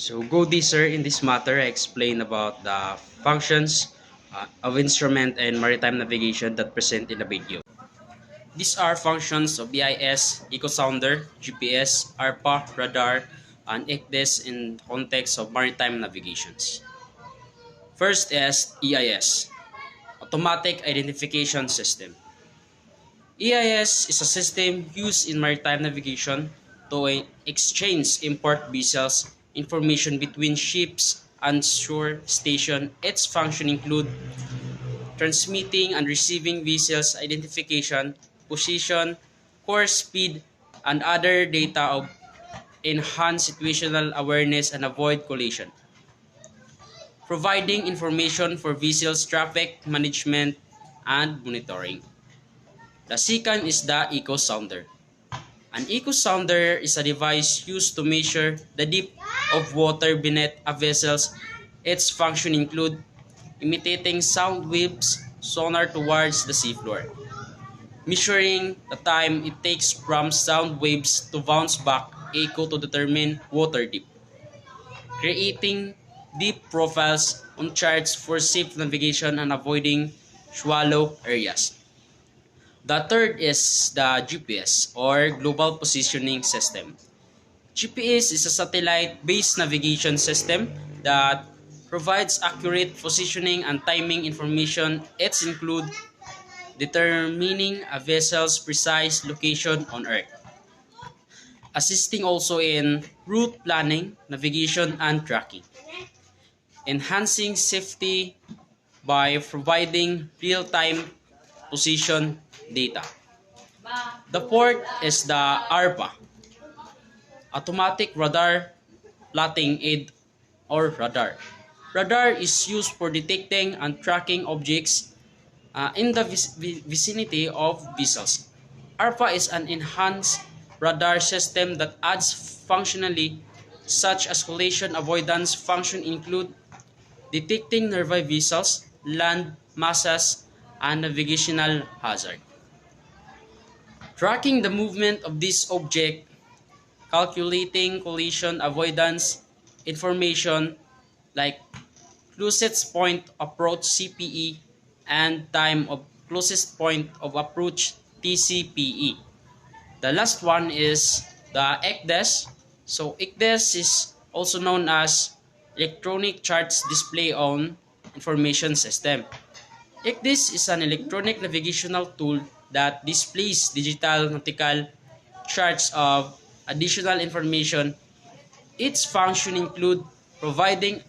So go deeper in this matter. I explain about the functions of instrument and maritime navigation that present in the video. These are functions of EIS, EcoSounder, GPS, ARPA, radar, and ECDIS in context of maritime navigations. First is EIS, Automatic Identification System. EIS is a system used in maritime navigation to exchange import vessels information between ships and shore station. Its function include transmitting and receiving vessels identification, position, course speed, and other data of enhance situational awareness and avoid collision. Providing information for vessels traffic management and monitoring. The second is the echo sounder. An echo sounder is a device used to measure the depth of water beneath a vessel. Its function include imitating sound waves sonar towards the seafloor, measuring the time it takes from sound waves to bounce back echo to determine water depth, creating deep profiles on charts for safe navigation and avoiding shallow areas. The third is the GPS or Global Positioning System. GPS is a satellite-based navigation system that provides accurate positioning and timing information. It includes determining a vessel's precise location on Earth, assisting also in route planning, navigation, and tracking, enhancing safety by providing real-time position data. The fourth is the ARPA, Automatic Radar Plotting Aid or radar. Radar is used for detecting and tracking objects in the vicinity of vessels. ARPA is an enhanced radar system that adds functionality such as collision avoidance function include detecting nearby vessels, land masses, and navigational hazard. Tracking the movement of this object, calculating collision avoidance information like closest point approach CPE and time of closest point of approach TCPE. The last one is the ECDIS. So ECDIS is also known as Electronic Charts Display on Information System. ECDIS is an electronic navigational tool that displays digital nautical charts of additional information. Its function include providing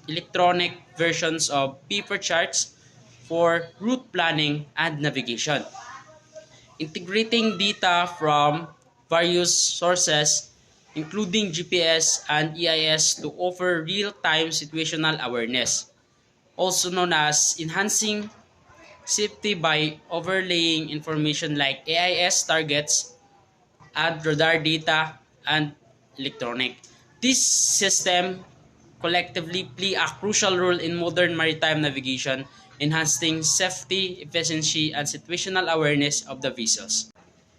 electronic versions of paper charts for route planning and navigation, integrating data from various sources including GPS and EIS to offer real-time situational awareness, also known as enhancing safety by overlaying information like AIS targets, add radar data, and electronic. This system collectively play a crucial role in modern maritime navigation, enhancing safety, efficiency, and situational awareness of the vessels.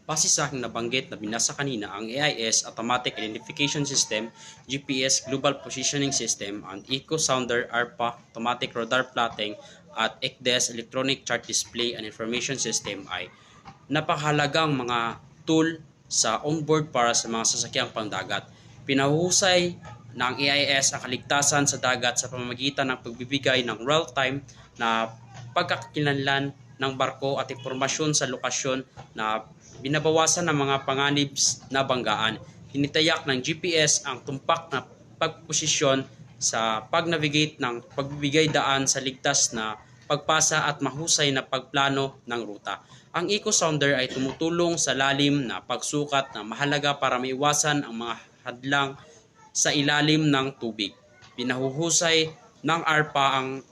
Base sa aking nabanggit na binasa kanina, ang AIS, Automatic Identification System, GPS, Global Positioning System, and Echo Sounder, ARPA, Automatic Radar Plotting, at ECDIS, Electronic Chart Display and Information System ay napakahalagang mga tool sa onboard para sa mga sasakyang pangdagat. Pinahuhusay ng AIS ang kaligtasan sa dagat sa pamamagitan ng pagbibigay ng real-time na pagkakakilanlan ng barko at impormasyon sa lokasyon na binabawasan ng mga panganib na banggaan. Tinitayak ng GPS ang tumpak na pagposisyon sa pag-navigate ng pagbibigay daan sa ligtas na pagpasa at mahusay na pagplano ng ruta. Ang echo sounder ay tumutulong sa lalim na pagsukat na mahalaga para maiwasan ang mga hadlang sa ilalim ng tubig. Pinahuhusay ng ARPA ang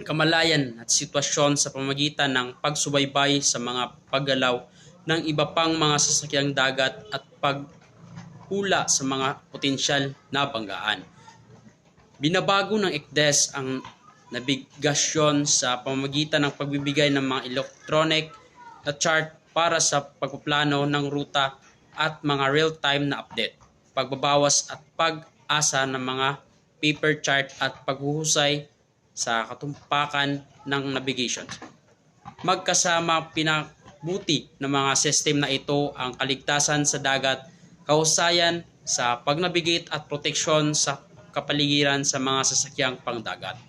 kamalayan at sitwasyon sa pamamagitan ng pagsubaybay sa mga paggalaw ng iba pang mga sasakyang dagat at paghula sa mga potensyal na banggaan. Binabago ng ECDIS ang nabigasyon sa pamamagitan ng pagbibigay ng mga electronic na chart para sa pagpaplano ng ruta at mga real-time na update, pagbabawas at pag-asa ng mga paper chart at paghuhusay sa katumpakan ng navigation. Magkasama pinabuti ng mga system na ito ang kaligtasan sa dagat, kahusayan sa pagnavigate at proteksyon sa kapaligiran sa mga sasakyang pangdagat.